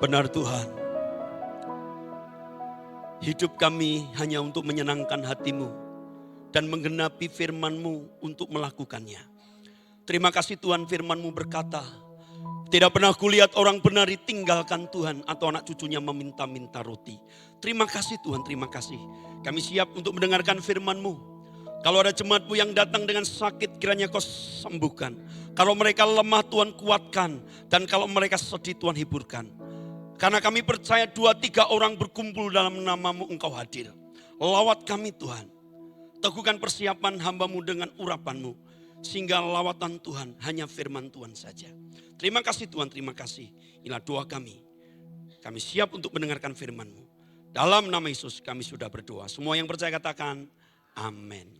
Benar Tuhan, hidup kami hanya untuk menyenangkan hati-Mu dan menggenapi firman-Mu untuk melakukannya. Terima kasih Tuhan, firman-Mu berkata, tidak pernah kulihat orang benar ditinggalkan Tuhan atau anak cucunya meminta-minta roti. Terima kasih Tuhan, terima kasih. Kami siap untuk mendengarkan firman-Mu. Kalau ada jemaat-Mu yang datang dengan sakit, kiranya Kau sembuhkan. Kalau mereka lemah, Tuhan kuatkan. Dan kalau mereka sedih, Tuhan hiburkan. Karena kami percaya 2-3 orang berkumpul dalam nama-Mu, Engkau hadir. Lawat kami Tuhan. Teguhkan persiapan hamba-Mu dengan urapan-Mu. Sehingga lawatan Tuhan hanya firman Tuhan saja. Terima kasih Tuhan, terima kasih. Inilah doa kami. Kami siap untuk mendengarkan firman-Mu. Dalam nama Yesus kami sudah berdoa. Semua yang percaya katakan amin.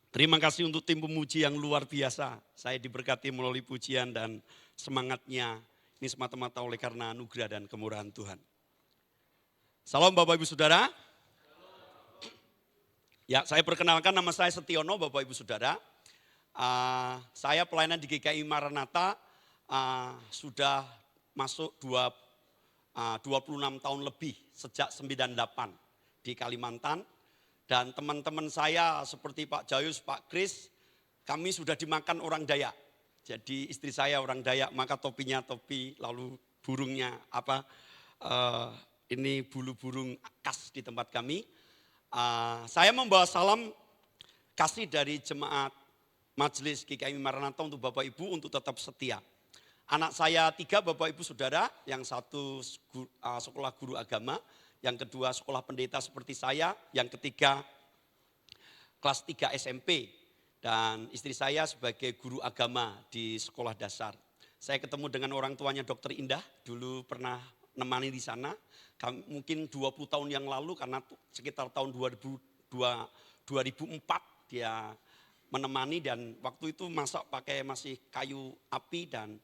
Terima kasih untuk tim pemuji yang luar biasa. Saya diberkati melalui pujian dan semangatnya. Ini semata-mata oleh karena anugerah dan kemurahan Tuhan. Salam Bapak Ibu Saudara. Ya, saya perkenalkan, nama saya Setiono Bapak Ibu Saudara. Saya pelayanan di GKI Maranatha sudah masuk 26 tahun lebih sejak 98 di Kalimantan. Dan teman-teman saya seperti Pak Jayus, Pak Kris, kami sudah dimakan orang Dayak. Jadi istri saya orang Dayak, maka topinya topi, lalu burungnya ini bulu burung khas di tempat kami. Saya membawa salam kasih dari jemaat Majelis GKI Maranatha untuk Bapak Ibu untuk tetap setia. Anak saya 3 Bapak Ibu Saudara, yang satu sekolah guru agama, yang kedua sekolah pendeta seperti saya, yang ketiga kelas 3 SMP. Dan istri saya sebagai guru agama di sekolah dasar. Saya ketemu dengan orang tuanya Dr. Indah, dulu pernah nemani di sana. Mungkin 20 tahun yang lalu, karena sekitar tahun 2004 dia menemani, dan waktu itu masak pakai masih kayu api dan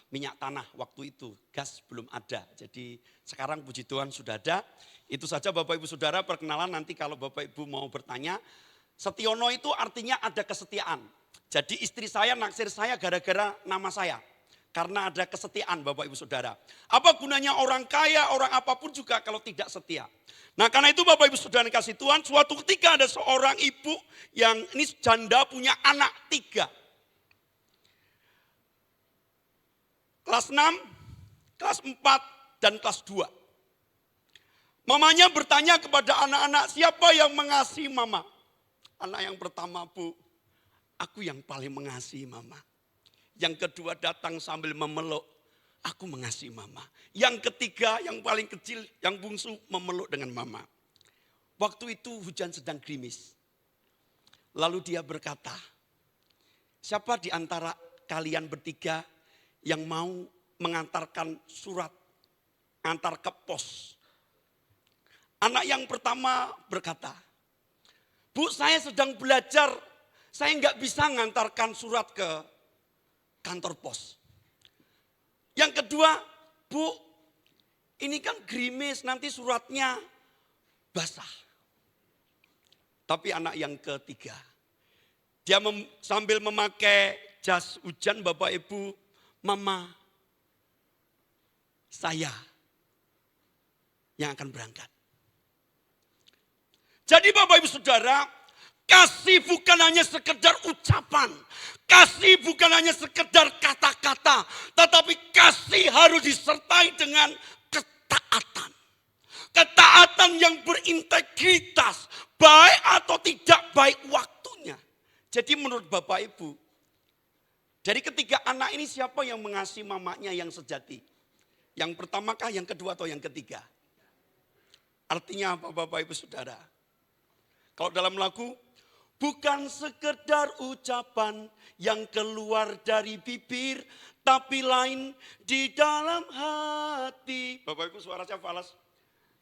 minyak tanah waktu itu, gas belum ada. Jadi sekarang puji Tuhan sudah ada. Itu saja Bapak Ibu Saudara perkenalan, nanti kalau Bapak Ibu mau bertanya. Setiono itu artinya ada kesetiaan. Jadi istri saya naksir saya gara-gara nama saya. Karena ada kesetiaan Bapak Ibu Saudara. Apa gunanya orang kaya, orang apapun juga kalau tidak setia. Nah karena itu Bapak Ibu Saudara kasih Tuhan, suatu ketika ada seorang ibu yang ini janda punya anak 3. Kelas 6, kelas 4, dan kelas 2. Mamanya bertanya kepada anak-anak, siapa yang mengasihi mama? Anak yang pertama, Bu, aku yang paling mengasihi mama. Yang kedua datang sambil memeluk, aku mengasihi mama. Yang ketiga, yang paling kecil, yang bungsu memeluk dengan mama. Waktu itu hujan sedang gerimis. Lalu dia berkata, siapa di antara kalian bertiga yang mau mengantarkan surat, antar ke pos? Anak yang pertama berkata, Bu, saya sedang belajar, saya nggak bisa ngantarkan surat ke kantor pos. Yang kedua, Bu, ini kan gerimis, nanti suratnya basah. Tapi anak yang ketiga, dia sambil memakai jas hujan, Bapak Ibu, mama, saya yang akan berangkat. Jadi Bapak Ibu Saudara, kasih bukan hanya sekedar ucapan. Kasih bukan hanya sekedar kata-kata. Tetapi kasih harus disertai dengan ketaatan. Ketaatan yang berintegritas. Baik atau tidak baik waktunya. Jadi menurut Bapak Ibu, dari ketiga anak ini siapa yang mengasihi mamanya yang sejati? Yang pertamakah, yang kedua, atau yang ketiga? Artinya apa Bapak Ibu Saudara? Kalau dalam lagu, bukan sekedar ucapan yang keluar dari bibir, tapi lain di dalam hati. Bapak Ibu suara saya falas.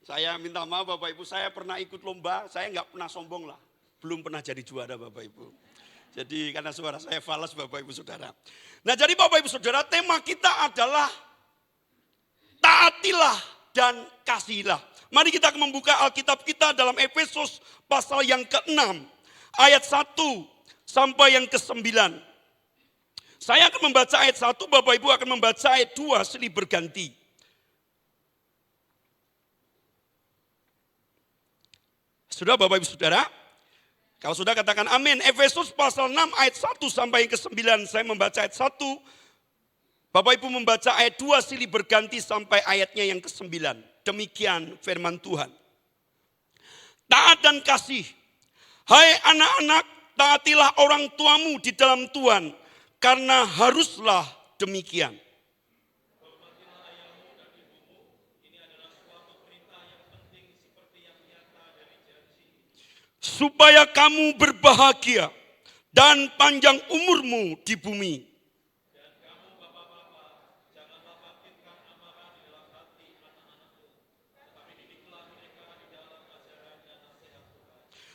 Saya minta maaf Bapak Ibu, saya pernah ikut lomba, saya nggak pernah sombong lah. Belum pernah jadi juara Bapak Ibu. Jadi karena suara saya falas Bapak Ibu Saudara. Nah jadi Bapak Ibu Saudara, tema kita adalah taatilah dan kasihilah. Mari kita membuka Alkitab kita dalam Efesus pasal yang ke-6. Ayat 1 sampai yang ke-9. Saya akan membaca ayat 1, Bapak Ibu akan membaca ayat 2 silih berganti. Sudah Bapak Ibu Saudara? Kalau sudah katakan amin. Efesus pasal 6 ayat 1 sampai yang ke-9. Saya membaca ayat 1. Bapak Ibu membaca ayat 2 silih berganti sampai ayatnya yang ke-9. Demikian firman Tuhan. Taat dan kasih. Hai anak-anak, taatilah orang tuamu di dalam Tuhan, karena haruslah demikian. Supaya kamu berbahagia dan panjang umurmu di bumi.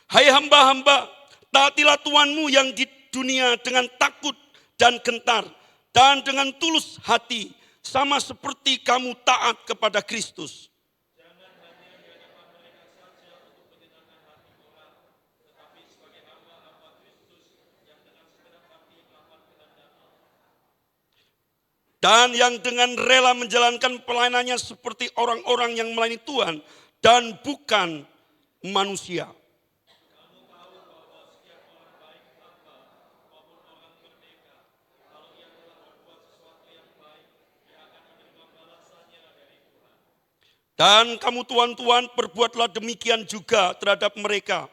Hai hamba-hamba, taatilah Tuhanmu yang di dunia dengan takut dan gentar dan dengan tulus hati, sama seperti kamu taat kepada Kristus. Dan yang dengan rela menjalankan pelayanannya seperti orang-orang yang melayani Tuhan dan bukan manusia. Dan kamu tuan-tuan perbuatlah demikian juga terhadap mereka.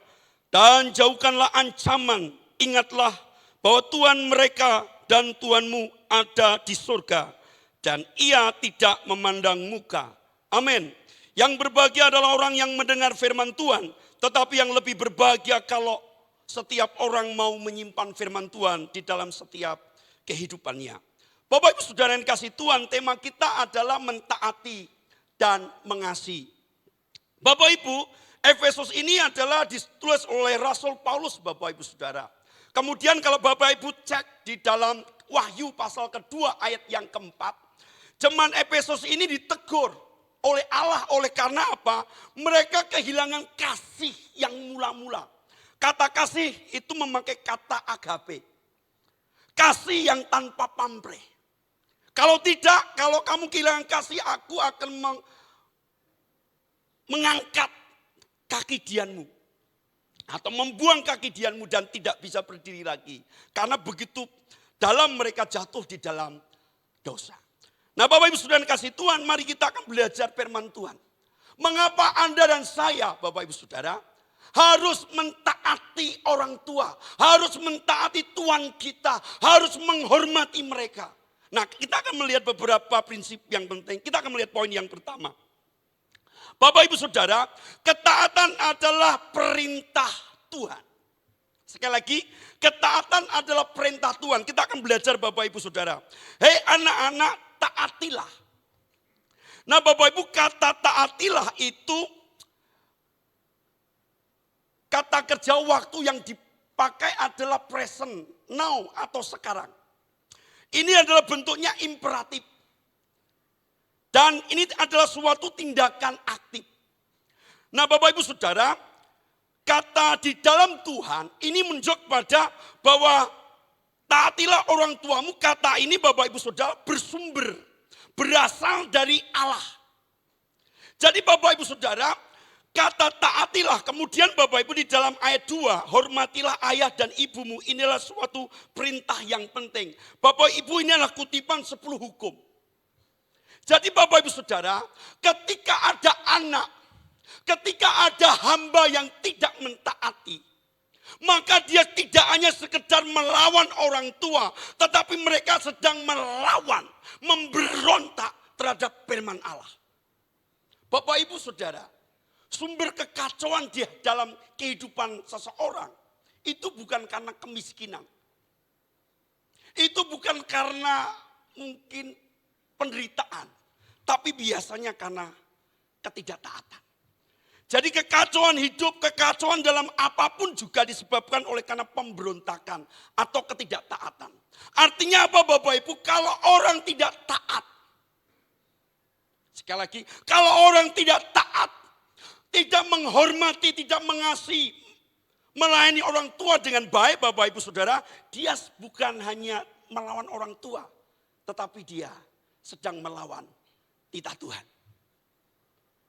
Dan jauhkanlah ancaman, ingatlah bahwa Tuhan mereka dan Tuhanmu ada di surga. Dan ia tidak memandang muka. Amin. Yang berbahagia adalah orang yang mendengar firman Tuhan. Tetapi yang lebih berbahagia kalau setiap orang mau menyimpan firman Tuhan di dalam setiap kehidupannya. Bapak Ibu Saudara yang kasih Tuhan, tema kita adalah mentaati dan mengasihi. Bapak Ibu, Efesus ini adalah ditulis oleh Rasul Paulus, Bapak Ibu Saudara. Kemudian kalau Bapak Ibu cek di dalam Wahyu pasal kedua ayat yang keempat, jemaat Efesus ini ditegur oleh Allah oleh karena apa? Mereka kehilangan kasih yang mula-mula. Kata kasih itu memakai kata agape. Kasih yang tanpa pamrih. Kalau tidak, kalau kamu kehilangan kasih, aku akan mengangkat kaki dianmu. Atau membuang kaki dianmu dan tidak bisa berdiri lagi. Karena begitu dalam mereka jatuh di dalam dosa. Nah Bapak Ibu Saudara kasih Tuhan, mari kita akan belajar firman Tuhan. Mengapa Anda dan saya, Bapak Ibu Saudara, harus mentaati orang tua. Harus mentaati Tuhan kita. Harus menghormati mereka. Nah, kita akan melihat beberapa prinsip yang penting. Kita akan melihat poin yang pertama. Bapak Ibu Saudara, ketaatan adalah perintah Tuhan. Sekali lagi, ketaatan adalah perintah Tuhan. Kita akan belajar Bapak Ibu Saudara. Hei anak-anak, taatilah. Nah Bapak Ibu, kata taatilah itu kata kerja waktu yang dipakai adalah present, now atau sekarang. Ini adalah bentuknya imperatif. Dan ini adalah suatu tindakan aktif. Nah Bapak Ibu Saudara, kata di dalam Tuhan ini menunjuk pada bahwa taatilah orang tuamu. Kata ini Bapak Ibu Saudara bersumber, berasal dari Allah. Jadi Bapak Ibu Saudara, kata taatilah, kemudian Bapak Ibu di dalam ayat 2, hormatilah ayah dan ibumu, inilah suatu perintah yang penting. Bapak Ibu ini adalah kutipan 10 hukum. Jadi Bapak Ibu Saudara, ketika ada anak, ketika ada hamba yang tidak mentaati, maka dia tidak hanya sekedar melawan orang tua, tetapi mereka sedang melawan, memberontak terhadap firman Allah. Bapak Ibu Saudara, sumber kekacauan di dalam kehidupan seseorang itu bukan karena kemiskinan. Itu bukan karena mungkin penderitaan, tapi biasanya karena ketidaktaatan. Jadi kekacauan hidup, kekacauan dalam apapun juga disebabkan oleh karena pemberontakan atau ketidaktaatan. Artinya apa Bapak Ibu? Kalau orang tidak taat, sekali lagi, kalau orang tidak taat, tidak menghormati, tidak mengasihi, melayani orang tua dengan baik Bapak Ibu Saudara, dia bukan hanya melawan orang tua, tetapi dia sedang melawan titah Tuhan.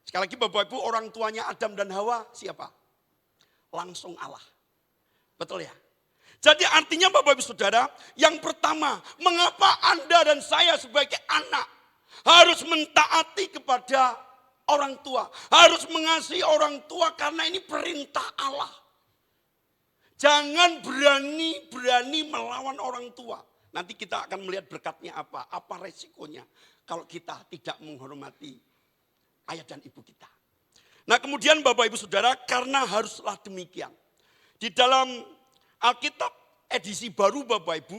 Sekali lagi Bapak Ibu, orang tuanya Adam dan Hawa siapa? Langsung Allah. Betul ya? Jadi artinya Bapak Ibu Saudara, yang pertama, mengapa Anda dan saya sebagai anak harus mentaati kepada orang tua, harus mengasihi orang tua karena ini perintah Allah. Jangan berani-berani melawan orang tua. Nanti kita akan melihat berkatnya apa resikonya kalau kita tidak menghormati ayah dan ibu kita. Nah kemudian Bapak Ibu Saudara, karena haruslah demikian. Di dalam Alkitab edisi baru Bapak Ibu,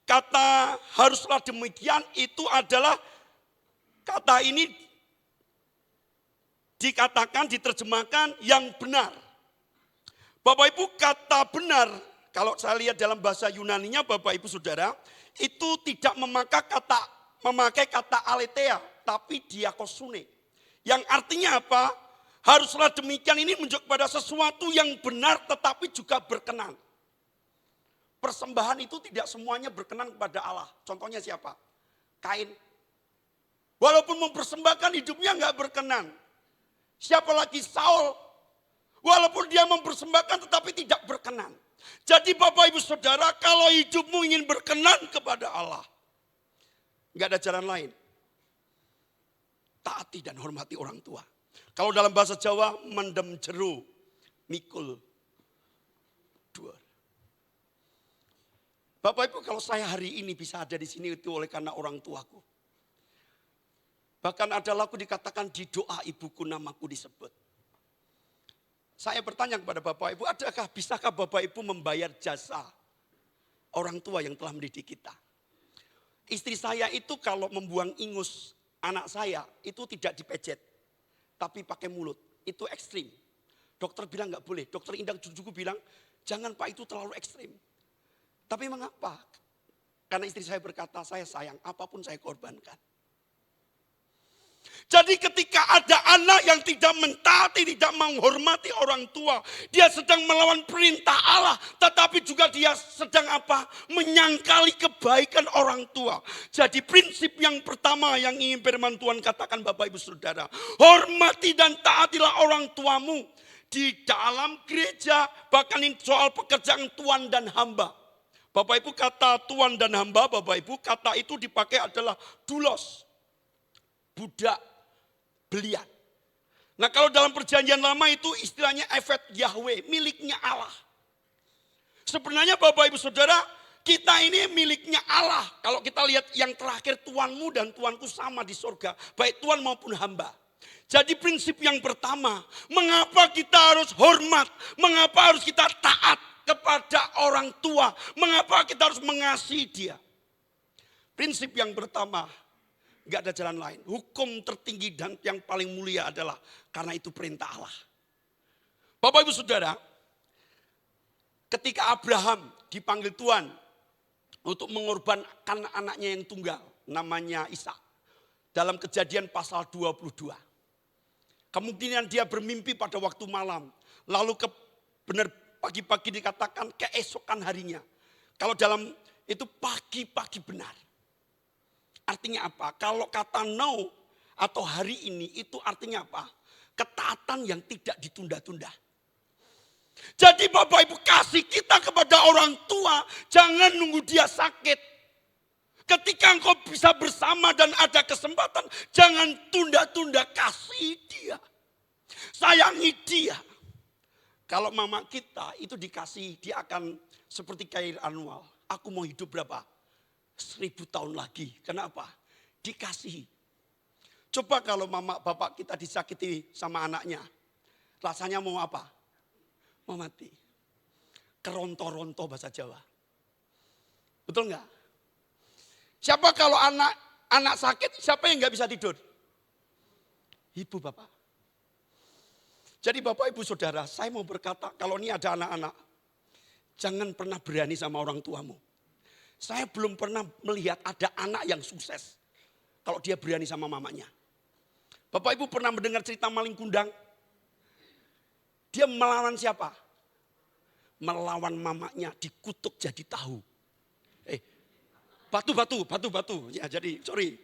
kata haruslah demikian itu adalah kata ini dikatakan, diterjemahkan yang benar. Bapak Ibu, kata benar, kalau saya lihat dalam bahasa Yunaninya Bapak Ibu Saudara, itu tidak memakai kata aletheia, tapi diakosune. Yang artinya apa? Haruslah demikian ini menunjuk pada sesuatu yang benar tetapi juga berkenan. Persembahan itu tidak semuanya berkenan kepada Allah. Contohnya siapa? Kain. Walaupun mempersembahkan hidupnya nggak berkenan. Siapa lagi? Saul. Walaupun dia mempersembahkan tetapi tidak berkenan. Jadi Bapak Ibu Saudara, kalau hidupmu ingin berkenan kepada Allah, nggak ada jalan lain. Taati dan hormati orang tua. Kalau dalam bahasa Jawa, mendem jeru, mikul dua. Bapak Ibu, kalau saya hari ini bisa ada di sini itu oleh karena orang tuaku. Bahkan ada lagu dikatakan di doa ibuku namaku disebut. Saya bertanya kepada Bapak Ibu, bisakah Bapak Ibu membayar jasa orang tua yang telah mendidik kita? Istri saya itu kalau membuang ingus anak saya itu tidak dipejet, tapi pakai mulut. Itu ekstrim. Dokter bilang nggak boleh. Dokter Indang Jujuku bilang, jangan Pak, itu terlalu ekstrim. Tapi mengapa? Karena istri saya berkata, saya sayang, apapun saya korbankan. Jadi ketika ada anak yang tidak mentaati, tidak menghormati orang tua, dia sedang melawan perintah Allah, tetapi juga dia sedang menyangkali kebaikan orang tua. Jadi prinsip yang pertama yang ingin firman Tuhan katakan Bapak Ibu Saudara, hormati dan taatilah orang tuamu di dalam gereja, bahkan ini soal pekerjaan tuan dan hamba. Bapak Ibu, kata tuan dan hamba, Bapak Ibu, kata itu dipakai adalah doulos, budak, belian. Nah kalau dalam perjanjian lama itu istilahnya Eved Yahweh, miliknya Allah. Sebenarnya Bapak Ibu Saudara, kita ini miliknya Allah. Kalau kita lihat yang terakhir, tuanmu dan tuanku sama di surga, baik tuan maupun hamba. Jadi prinsip yang pertama, mengapa kita harus hormat, mengapa harus kita taat kepada orang tua, mengapa kita harus mengasihi dia. Prinsip yang pertama, gak ada jalan lain. Hukum tertinggi dan yang paling mulia adalah karena itu perintah Allah. Bapak Ibu Saudara, ketika Abraham dipanggil Tuhan untuk mengorbankan anaknya yang tunggal, namanya Ishak, dalam Kejadian pasal 22. Kemungkinan dia bermimpi pada waktu malam, lalu benar pagi-pagi dikatakan keesokan harinya. Kalau dalam itu pagi-pagi benar. Artinya apa? Kalau kata now atau hari ini itu artinya apa? Ketaatan yang tidak ditunda-tunda. Jadi Bapak Ibu, kasih kita kepada orang tua, jangan nunggu dia sakit. Ketika engkau bisa bersama dan ada kesempatan, jangan tunda-tunda, kasih dia. Sayangi dia. Kalau mama kita itu dikasih, dia akan seperti cair anual. Aku mau hidup berapa? 1000 tahun lagi. Kenapa? Dikasihi. Coba kalau mama bapak kita disakiti sama anaknya. Rasanya mau apa? Mau mati. Keronto-ronto bahasa Jawa. Betul enggak? Siapa kalau anak sakit, siapa yang enggak bisa tidur? Ibu bapak. Jadi Bapak Ibu Saudara, saya mau berkata, kalau ini ada anak-anak, jangan pernah berani sama orang tuamu. Saya belum pernah melihat ada anak yang sukses kalau dia berani sama mamanya. Bapak Ibu pernah mendengar cerita maling kundang? Dia melawan siapa? Melawan mamanya, dikutuk jadi tahu. Batu. Ya jadi, sorry.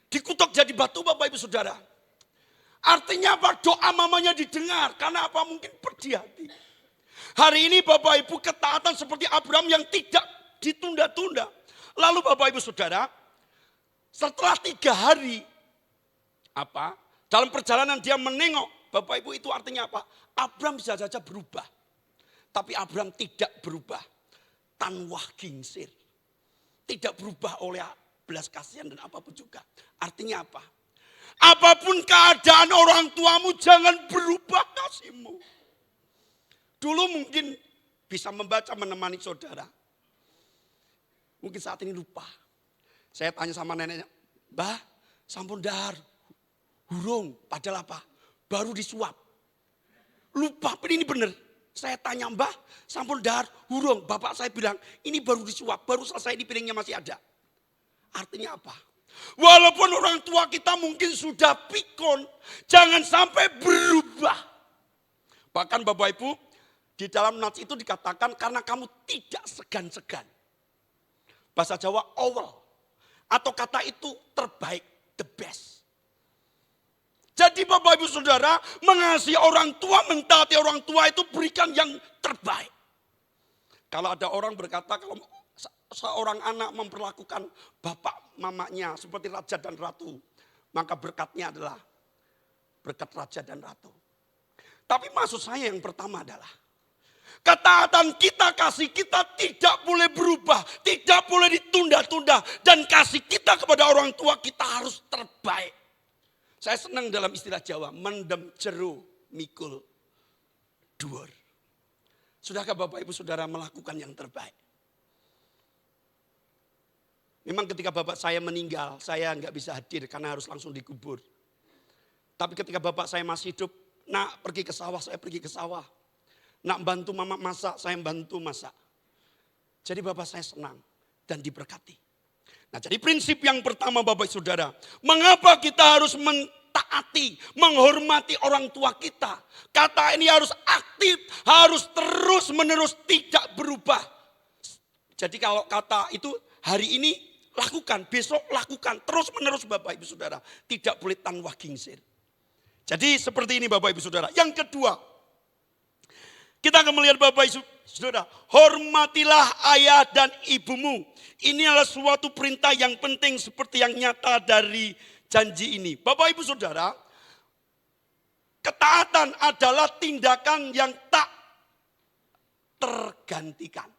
Dikutuk jadi batu Bapak Ibu Saudara. Artinya apa? Doa mamanya didengar. Karena apa? Mungkin pedih hati. Hari ini Bapak Ibu ketaatan seperti Abraham yang tidak ditunda-tunda. Lalu Bapak Ibu Saudara, setelah 3 hari, dalam perjalanan dia menengok. Bapak Ibu itu artinya apa? Abraham bisa saja berubah. Tapi Abraham tidak berubah. Tanwah gingsir. Tidak berubah oleh belas kasihan dan apapun juga. Artinya apa? Apapun keadaan orang tuamu, jangan berubah kasihmu. Dulu mungkin bisa membaca menemani saudara. Mungkin saat ini lupa. Saya tanya sama neneknya, Mbah, sampun dahar, hurung, padahal apa? Baru disuap. Lupa, ini benar. Saya tanya, Mbah, sampun dahar, hurung. Bapak saya bilang, ini baru disuap, baru selesai, ini piringnya masih ada. Artinya apa? Walaupun orang tua kita mungkin sudah pikun, jangan sampai berubah. Bahkan Bapak Ibu, di dalam nats itu dikatakan karena kamu tidak segan-segan. Bahasa Jawa, awal. Atau kata itu terbaik, the best. Jadi Bapak Ibu Saudara, mengasihi orang tua, mentaati orang tua itu berikan yang terbaik. Kalau ada orang berkata, kalau seorang anak memperlakukan bapak mamanya seperti raja dan ratu, maka berkatnya adalah berkat raja dan ratu. Tapi maksud saya yang pertama adalah, ketaatan kita, kasih kita tidak boleh berubah, tidak boleh ditunda-tunda. Dan kasih kita kepada orang tua kita harus terbaik. Saya senang dalam istilah Jawa, mendem jeru mikul dhuwur. Sudahkah Bapak Ibu Saudara melakukan yang terbaik? Memang ketika bapak saya meninggal, saya nggak bisa hadir karena harus langsung dikubur. Tapi ketika bapak saya masih hidup, nak pergi ke sawah, saya pergi ke sawah. Nak bantu mama masak, saya bantu masak. Jadi bapak saya senang dan diberkati. Nah, jadi prinsip yang pertama Bapak Saudara, mengapa kita harus mentaati, menghormati orang tua kita? Kata ini harus aktif, harus terus menerus tidak berubah. Jadi kalau kata itu hari ini lakukan, besok lakukan, terus menerus Bapak Ibu Saudara. Tidak boleh tanwah gingsir. Jadi seperti ini Bapak Ibu Saudara. Yang kedua, kita akan melihat Bapak Ibu Saudara, hormatilah ayah dan ibumu. Ini adalah suatu perintah yang penting seperti yang nyata dari janji ini. Bapak Ibu Saudara, ketaatan adalah tindakan yang tak tergantikan.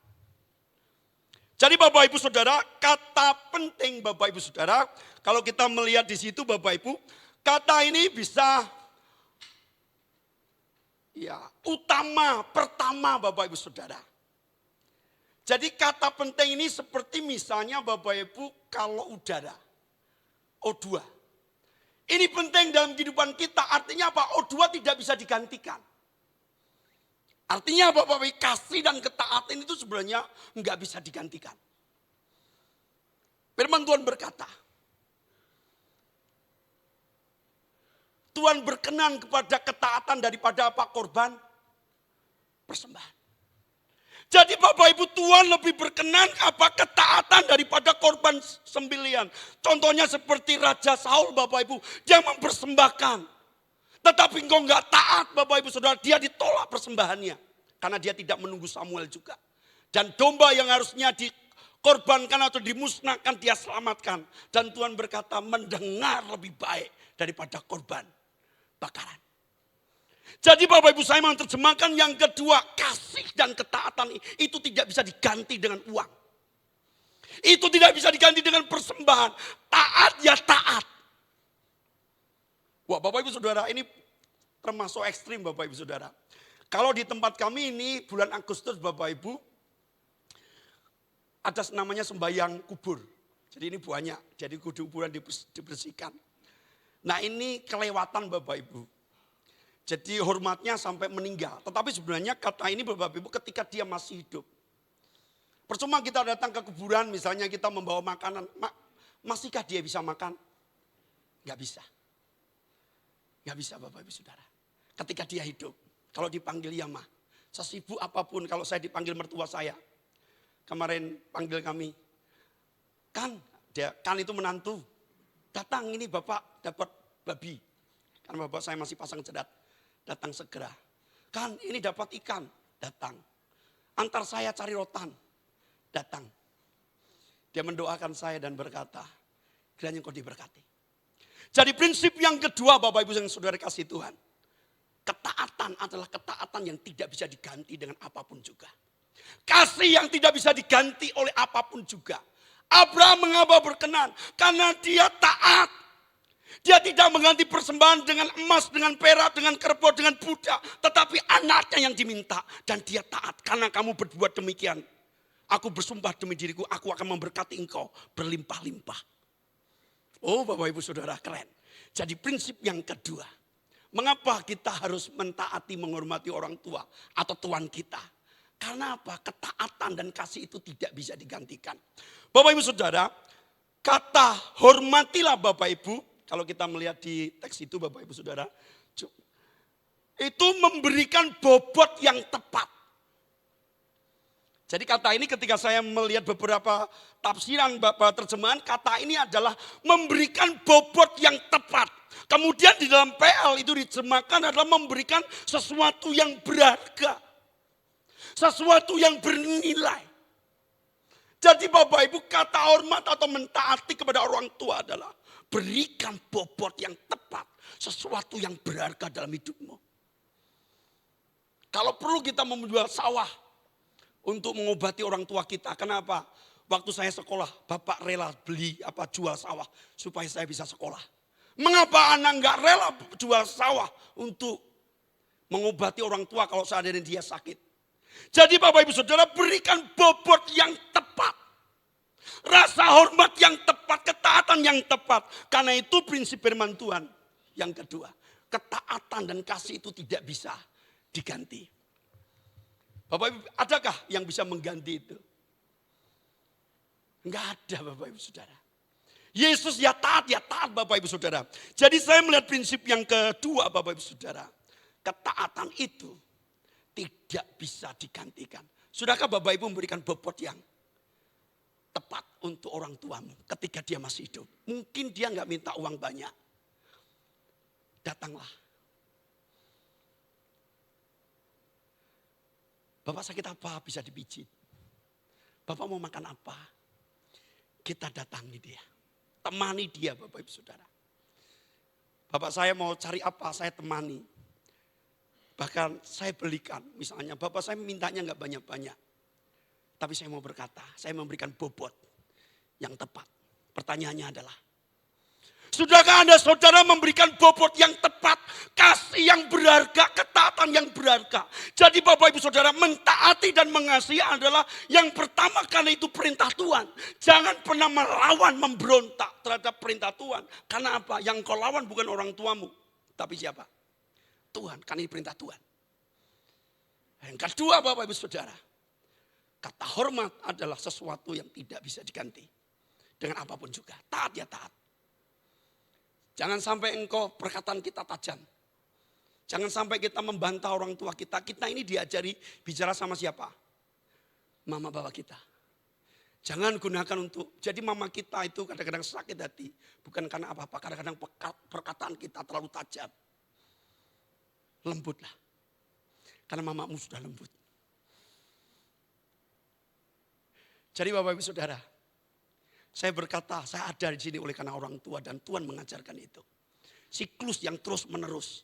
Jadi Bapak Ibu Saudara, kata penting Bapak Ibu Saudara, kalau kita melihat di situ Bapak Ibu, kata ini bisa utama, pertama Bapak Ibu Saudara. Jadi kata penting ini seperti misalnya Bapak Ibu kalau udara, O2. Ini penting dalam kehidupan kita, artinya apa? O2 tidak bisa digantikan. Artinya Bapak Ibu, kasih dan ketaatan itu sebenarnya enggak bisa digantikan. Firman Tuhan berkata, Tuhan berkenan kepada ketaatan daripada apa? Korban persembahan. Jadi Bapak Ibu, Tuhan lebih berkenan apa? Ketaatan daripada korban sembelihan. Contohnya seperti Raja Saul Bapak Ibu, dia mempersembahkan. Tetapi engkau enggak taat Bapak Ibu Saudara, dia ditolak persembahannya. Karena dia tidak menunggu Samuel juga. Dan domba yang harusnya dikorbankan atau dimusnahkan dia selamatkan. Dan Tuhan berkata mendengar lebih baik daripada korban bakaran. Jadi Bapak Ibu saya menerjemahkan yang kedua, kasih dan ketaatan itu tidak bisa diganti dengan uang. Itu tidak bisa diganti dengan persembahan. Taat ya taat. Wah Bapak Ibu Saudara, ini termasuk ekstrim Bapak Ibu Saudara. Kalau di tempat kami ini bulan Agustus Bapak Ibu, ada namanya sembahyang kubur. Jadi ini banyak, jadi kuburan dibersihkan. Nah ini kelewatan Bapak Ibu. Jadi hormatnya sampai meninggal. Tetapi sebenarnya kata ini Bapak Ibu ketika dia masih hidup. Percuma kita datang ke kuburan misalnya kita membawa makanan. Masihkah dia bisa makan? Gak bisa. Gak bisa Bapak Ibu Saudara. Ketika dia hidup. Kalau dipanggil ya mah. Sesibuk apapun kalau saya dipanggil mertua saya. Kemarin panggil kami. Kan itu menantu. Datang ini bapak dapat babi. Kan bapak saya masih pasang jerat. Datang segera. Kan ini dapat ikan. Datang. Antar saya cari rotan. Datang. Dia mendoakan saya dan berkata, kiranya engkau diberkati. Jadi prinsip yang kedua Bapak Ibu yang saudara kasih Tuhan. Ketaatan adalah ketaatan yang tidak bisa diganti dengan apapun juga. Kasih yang tidak bisa diganti oleh apapun juga. Abraham mengapa berkenan? Karena dia taat. Dia tidak mengganti persembahan dengan emas, dengan perak, dengan kerbau, dengan budak. Tetapi anaknya yang diminta. Dan dia taat. Karena kamu berbuat demikian. Aku bersumpah demi diriku, aku akan memberkati engkau berlimpah-limpah. Oh Bapak Ibu Saudara, keren. Jadi prinsip yang kedua. Mengapa kita harus mentaati, menghormati orang tua atau tuan kita? Karena apa? Ketaatan dan kasih itu tidak bisa digantikan. Bapak Ibu Saudara, kata hormatilah Bapak Ibu. Kalau kita melihat di teks itu Bapak Ibu Saudara. Itu memberikan bobot yang tepat. Jadi kata ini ketika saya melihat beberapa tafsiran terjemahan, kata ini adalah memberikan bobot yang tepat. Kemudian di dalam PL itu diterjemahkan adalah memberikan sesuatu yang berharga. Sesuatu yang bernilai. Jadi Bapak Ibu, kata hormat atau mentaati kepada orang tua adalah berikan bobot yang tepat. Sesuatu yang berharga dalam hidupmu. Kalau perlu kita menjual sawah untuk mengobati orang tua kita. Kenapa? Waktu saya sekolah, Bapak rela jual sawah supaya saya bisa sekolah. Mengapa anak enggak rela jual sawah untuk mengobati orang tua kalau seandainya dia sakit? Jadi Bapak Ibu Saudara, berikan bobot yang tepat. Rasa hormat yang tepat, ketaatan yang tepat. Karena itu prinsip firman Tuhan. Yang kedua, ketaatan dan kasih itu tidak bisa diganti. Bapak Ibu, adakah yang bisa mengganti itu? Enggak ada Bapak Ibu Saudara. Yesus ya taat Bapak Ibu Saudara. Jadi saya melihat prinsip yang kedua Bapak Ibu Saudara. Ketaatan itu tidak bisa digantikan. Sudahkah Bapak Ibu memberikan bobot yang tepat untuk orang tuamu ketika dia masih hidup? Mungkin dia enggak minta uang banyak. Datanglah. Bapak sakit apa? Bisa dipijit. Bapak mau makan apa? Kita datangi dia. Temani dia Bapak Ibu Saudara. Bapak saya mau cari apa? Saya temani. Bahkan saya belikan. Misalnya bapak saya mintanya enggak banyak-banyak. Tapi saya mau berkata, saya memberikan bobot yang tepat. Pertanyaannya adalah, sudahkah Anda saudara memberikan bobot yang tepat, kasih yang berharga, ketaatan yang berharga. Jadi Bapak Ibu Saudara, mentaati dan mengasihi adalah yang pertama karena itu perintah Tuhan. Jangan pernah melawan, memberontak terhadap perintah Tuhan. Karena apa? Yang kau lawan bukan orang tuamu, tapi siapa? Tuhan, karena ini perintah Tuhan. Yang kedua Bapak Ibu Saudara, kata hormat adalah sesuatu yang tidak bisa diganti. Dengan apapun juga, taat ya taat. Jangan sampai engkau perkataan kita tajam. Jangan sampai kita membantah orang tua kita. Kita ini diajari bicara sama siapa? Mama bapak kita. Jangan gunakan untuk, jadi mama kita itu kadang-kadang sakit hati. Bukan karena apa-apa, kadang-kadang perkataan kita terlalu tajam. Lembutlah. Karena mamamu sudah lembut. Jadi Bapak Ibu Saudara, saya berkata, saya ada di sini oleh karena orang tua dan Tuhan mengajarkan itu. Siklus yang terus menerus.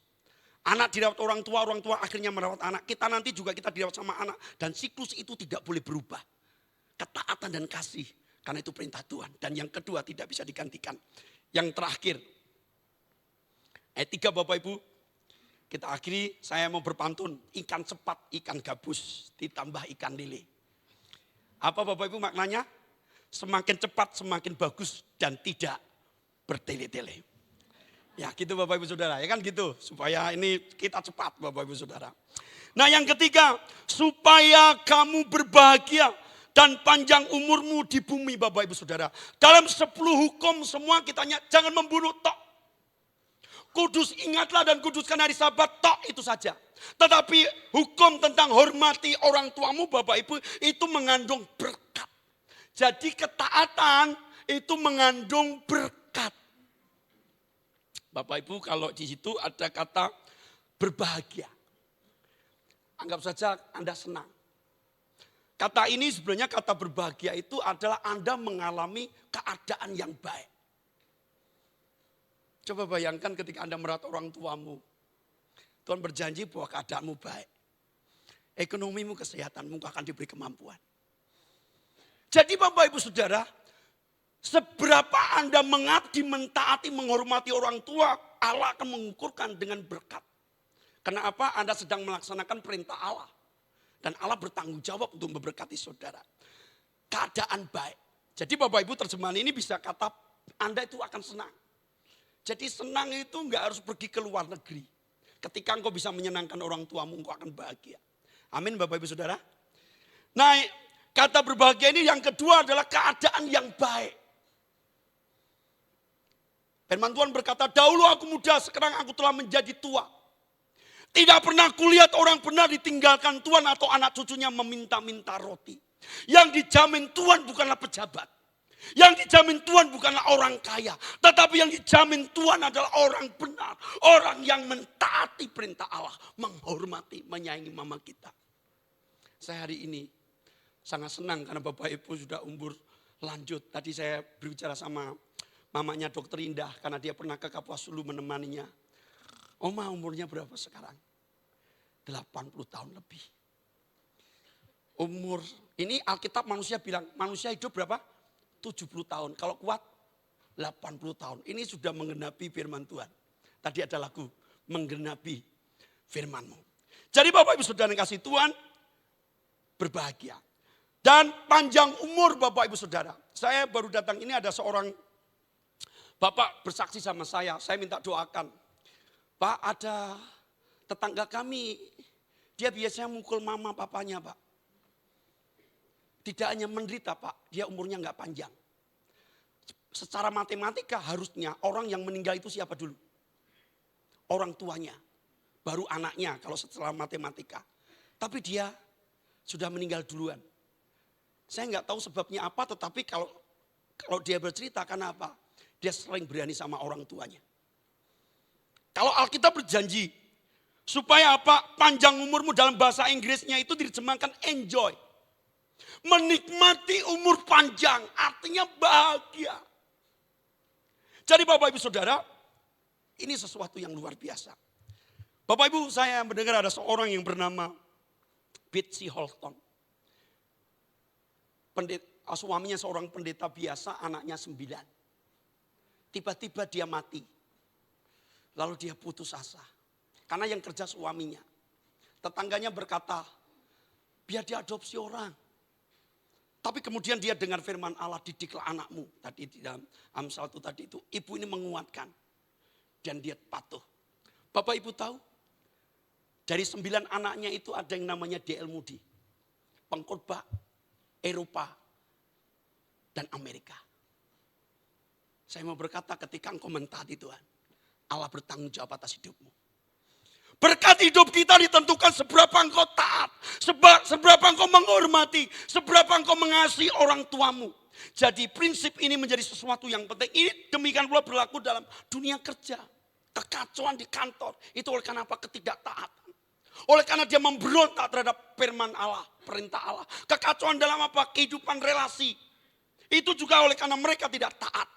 Anak dirawat orang tua akhirnya merawat anak. Kita nanti juga kita dirawat sama anak. Dan siklus itu tidak boleh berubah. Ketaatan dan kasih. Karena itu perintah Tuhan. Dan yang kedua tidak bisa digantikan. Yang terakhir. Ayat 3 Bapak Ibu. Kita akhiri, saya mau berpantun. Ikan cepat, ikan gabus. Ditambah ikan lele. Apa Bapak Ibu maknanya? Semakin cepat, semakin bagus dan tidak bertele-tele. Ya gitu Bapak Ibu Saudara, ya kan gitu. Supaya ini kita cepat Bapak Ibu Saudara. Nah yang ketiga, supaya kamu berbahagia dan panjang umurmu di bumi Bapak Ibu Saudara. Dalam 10 hukum semua kita jangan membunuh tok. Kudus ingatlah dan kuduskan hari Sabat tok itu saja. Tetapi hukum tentang hormati orang tuamu Bapak Ibu itu mengandung berkat. Jadi ketaatan itu mengandung berkat. Bapak Ibu, kalau di situ ada kata berbahagia. Anggap saja Anda senang. Kata ini sebenarnya kata berbahagia itu adalah Anda mengalami keadaan yang baik. Coba bayangkan ketika Anda merawat orang tuamu. Tuhan berjanji bahwa keadaanmu baik. Ekonomimu, kesehatanmu akan diberi kemampuan. Jadi Bapak Ibu Saudara, seberapa Anda mengabdi, mentaati, menghormati orang tua, Allah akan mengukurkan dengan berkat. Kenapa? Anda sedang melaksanakan perintah Allah. Dan Allah bertanggung jawab untuk memberkati saudara. Keadaan baik. Jadi Bapak Ibu terjemahan ini bisa kata Anda itu akan senang. Jadi senang itu enggak harus pergi ke luar negeri. Ketika engkau bisa menyenangkan orang tuamu, engkau akan bahagia. Amin Bapak Ibu Saudara. Nah, kata berbahagia ini yang kedua adalah keadaan yang baik. Firman Tuhan berkata, dahulu aku muda, sekarang aku telah menjadi tua. Tidak pernah kulihat orang benar ditinggalkan Tuhan atau anak cucunya meminta-minta roti. Yang dijamin Tuhan bukanlah pejabat. Yang dijamin Tuhan bukanlah orang kaya. Tetapi yang dijamin Tuhan adalah orang benar. Orang yang mentaati perintah Allah. Menghormati, menyayangi mama kita. Saya hari ini sangat senang karena Bapak Ibu sudah umur lanjut. Tadi saya berbicara sama mamanya Dokter Indah karena dia pernah ke Kapuas Hulu menemaninya. Oma umurnya berapa sekarang? 80 tahun lebih. Umur, ini Alkitab manusia bilang, manusia hidup berapa? 70 tahun. Kalau kuat 80 tahun. Ini sudah menggenapi firman Tuhan. Tadi ada lagu, menggenapi firman-Mu. Jadi Bapak Ibu Saudara yang kasih Tuhan, berbahagia. Dan panjang umur Bapak Ibu Saudara. Saya baru datang ini ada seorang Bapak bersaksi sama saya minta doakan. Pak, ada tetangga kami, dia biasanya mukul mama papanya Pak. Tidak hanya menderita Pak, dia umurnya nggak panjang. Secara matematika harusnya orang yang meninggal itu siapa dulu? Orang tuanya, baru anaknya kalau setelah matematika. Tapi dia sudah meninggal duluan. Saya nggak tahu sebabnya apa, tetapi kalau dia bercerita karena apa? Dia sering berani sama orang tuanya. Kalau Alkitab berjanji, supaya apa? Panjang umurmu dalam bahasa Inggrisnya itu diterjemahkan enjoy. Menikmati umur panjang, artinya bahagia. Jadi Bapak Ibu Saudara, ini sesuatu yang luar biasa. Bapak Ibu, saya mendengar ada seorang yang bernama Betsy Holton. Suaminya seorang pendeta biasa, anaknya 9. Tiba-tiba dia mati. Lalu dia putus asa. Karena yang kerja suaminya. Tetangganya berkata, biar dia adopsi orang. Tapi kemudian dia dengar firman Allah, didiklah anakmu. Tadi di dalam Amsal itu tadi itu. Ibu ini menguatkan. Dan dia patuh. Bapak Ibu tahu? Dari 9 anaknya itu ada yang namanya D.L. Moody. Pengkhotbah Eropa dan Amerika. Saya mau berkata ketika engkau mentaati Tuhan, Allah bertanggung jawab atas hidupmu. Berkat hidup kita ditentukan seberapa engkau taat, seberapa engkau menghormati, seberapa engkau mengasihi orang tuamu. Jadi prinsip ini menjadi sesuatu yang penting. Ini demikian pula berlaku dalam dunia kerja. Kekacauan di kantor, itu oleh karena apa? Ketidaktaatan. Oleh karena dia memberontak terhadap firman Allah, perintah Allah. Kekacauan dalam apa? Kehidupan relasi. Itu juga oleh karena mereka tidak taat.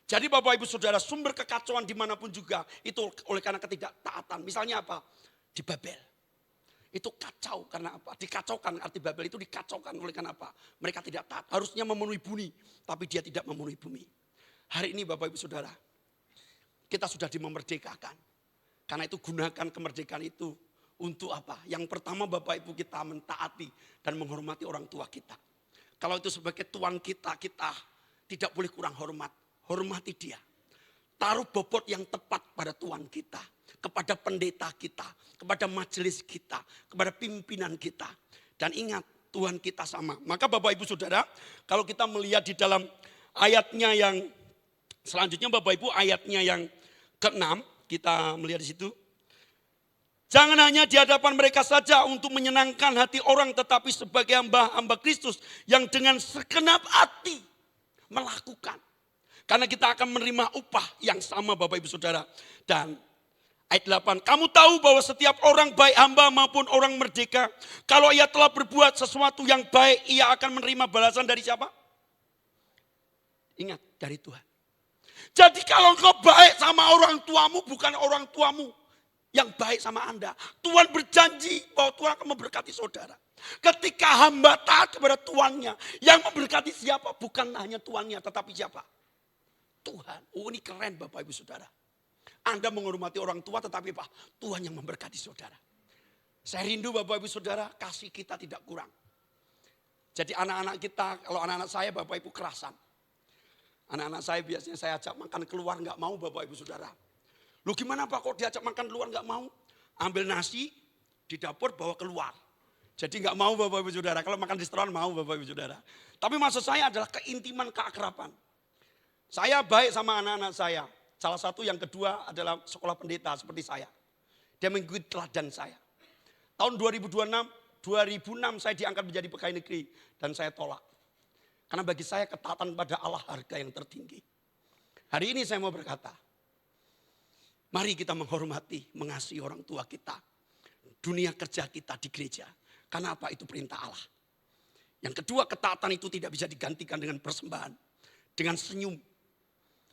Jadi Bapak Ibu Saudara, sumber kekacauan dimanapun juga itu oleh karena ketidaktaatan. Misalnya apa? Di Babel. Itu kacau karena apa? Dikacaukan, arti Babel itu dikacaukan oleh karena apa? Mereka tidak taat. Harusnya memenuhi bumi, tapi dia tidak memenuhi bumi. Hari ini Bapak Ibu Saudara, kita sudah dimerdekakan. Karena itu gunakan kemerdekaan itu untuk apa? Yang pertama Bapak Ibu kita mentaati dan menghormati orang tua kita. Kalau itu sebagai tuan kita tidak boleh kurang hormat. Hormati dia. Taruh bobot yang tepat pada Tuhan kita. Kepada pendeta kita. Kepada majelis kita. Kepada pimpinan kita. Dan ingat Tuhan kita sama. Maka Bapak Ibu Saudara. Kalau kita melihat di dalam ayatnya yang selanjutnya Bapak Ibu ayatnya yang ke-6. Kita melihat di situ. Jangan hanya di hadapan mereka saja untuk menyenangkan hati orang. Tetapi sebagai hamba-hamba Kristus yang dengan segenap hati melakukan. Karena kita akan menerima upah yang sama Bapak Ibu Saudara. Dan ayat 8, kamu tahu bahwa setiap orang baik hamba maupun orang merdeka, kalau ia telah berbuat sesuatu yang baik, ia akan menerima balasan dari siapa? Ingat, dari Tuhan. Jadi kalau engkau baik sama orang tuamu, bukan orang tuamu yang baik sama Anda. Tuhan berjanji bahwa Tuhan akan memberkati saudara. Ketika hamba taat kepada tuannya, yang memberkati siapa? Bukan hanya tuannya, tetapi siapa? Tuhan. Oh, ini keren Bapak Ibu Saudara. Anda menghormati orang tua, tetapi apa? Tuhan yang memberkati saudara. Saya rindu Bapak Ibu Saudara, kasih kita tidak kurang. Jadi anak-anak kita, kalau anak-anak saya Bapak Ibu kerasan. Anak-anak saya biasanya saya ajak makan keluar, nggak mau Bapak Ibu Saudara. Lu gimana Pak kok diajak makan keluar nggak mau? Ambil nasi di dapur bawa keluar. Jadi nggak mau Bapak Ibu Saudara. Kalau makan di restoran mau Bapak Ibu Saudara. Tapi maksud saya adalah keintiman, keakraban. Saya baik sama anak-anak saya. Salah satu yang kedua adalah sekolah pendeta seperti saya. Dia mengikuti teladan saya. Tahun 2006 saya diangkat menjadi pegawai negeri dan saya tolak. Karena bagi saya ketaatan pada Allah harga yang tertinggi. Hari ini saya mau berkata, mari kita menghormati, mengasihi orang tua kita. Dunia kerja kita di gereja. Karena apa? Itu perintah Allah. Yang kedua, ketaatan itu tidak bisa digantikan dengan persembahan. Dengan senyum.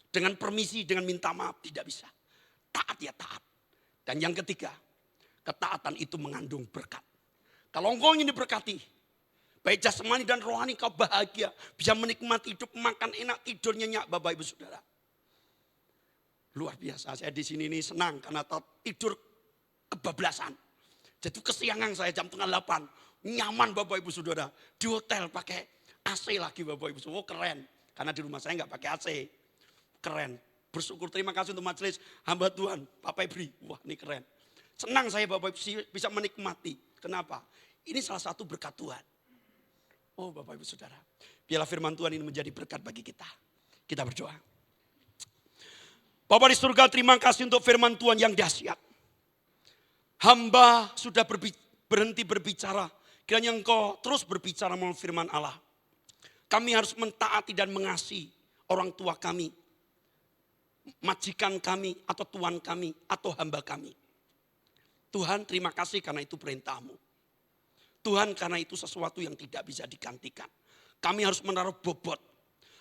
Dengan permisi, dengan minta maaf. Tidak bisa. Taat ya taat. Dan yang ketiga, ketaatan itu mengandung berkat. Kalau engkau ingin diberkati, baik jasmani dan rohani kau bahagia. Bisa menikmati hidup, makan enak, tidur nyenyak Bapak Ibu Saudara. Luar biasa, saya di sini ini senang karena tidur kebablasan. Jadi kesiangan saya jam 7:30. Nyaman Bapak Ibu Saudara. Di hotel pakai AC lagi Bapak Ibu Saudara. Oh, keren. Karena di rumah saya nggak pakai AC. Keren. Bersyukur, terima kasih untuk majelis hamba Tuhan. Bapak Ibri. Wah, ini keren. Senang saya Bapak Ibu bisa menikmati. Kenapa? Ini salah satu berkat Tuhan. Oh Bapak Ibu Saudara. Biarlah firman Tuhan ini menjadi berkat bagi kita. Kita berdoa. Bapa di surga, terima kasih untuk firman Tuhan yang dahsyat. Hamba sudah berhenti berbicara. Kiranya Engkau terus berbicara melalui firman Allah. Kami harus mentaati dan mengasihi orang tua kami. Majikan kami atau tuan kami atau hamba kami. Tuhan terima kasih karena itu perintah-Mu. Tuhan karena itu sesuatu yang tidak bisa digantikan. Kami harus menaruh bobot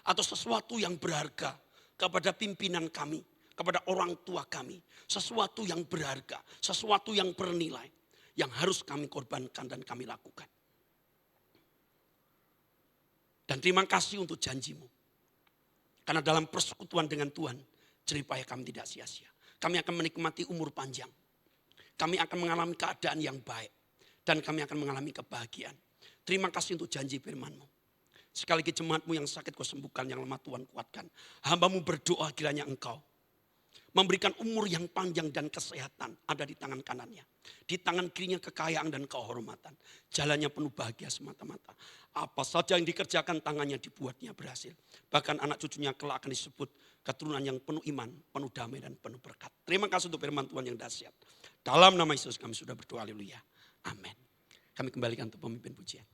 atau sesuatu yang berharga kepada pimpinan kami. Kepada orang tua kami. Sesuatu yang berharga. Sesuatu yang bernilai. Yang harus kami korbankan dan kami lakukan. Dan terima kasih untuk janji-Mu. Karena dalam persekutuan dengan Tuhan. Jerih payah kami tidak sia-sia. Kami akan menikmati umur panjang. Kami akan mengalami keadaan yang baik. Dan kami akan mengalami kebahagiaan. Terima kasih untuk janji firman-Mu. Sekali lagi jemaat-Mu yang sakit Kau sembuhkan. Yang lemah Tuhan kuatkan. Hamba-Mu berdoa kiranya Engkau memberikan umur yang panjang dan kesehatan ada di tangan kanannya. Di tangan kirinya kekayaan dan kehormatan. Jalannya penuh bahagia semata-mata. Apa saja yang dikerjakan tangannya dibuatnya berhasil. Bahkan anak cucunya kelak akan disebut keturunan yang penuh iman, penuh damai dan penuh berkat. Terima kasih untuk firman Tuhan yang dahsyat. Dalam nama Yesus kami sudah berdoa, haleluya. Amin. Kami kembalikan untuk pemimpin pujian.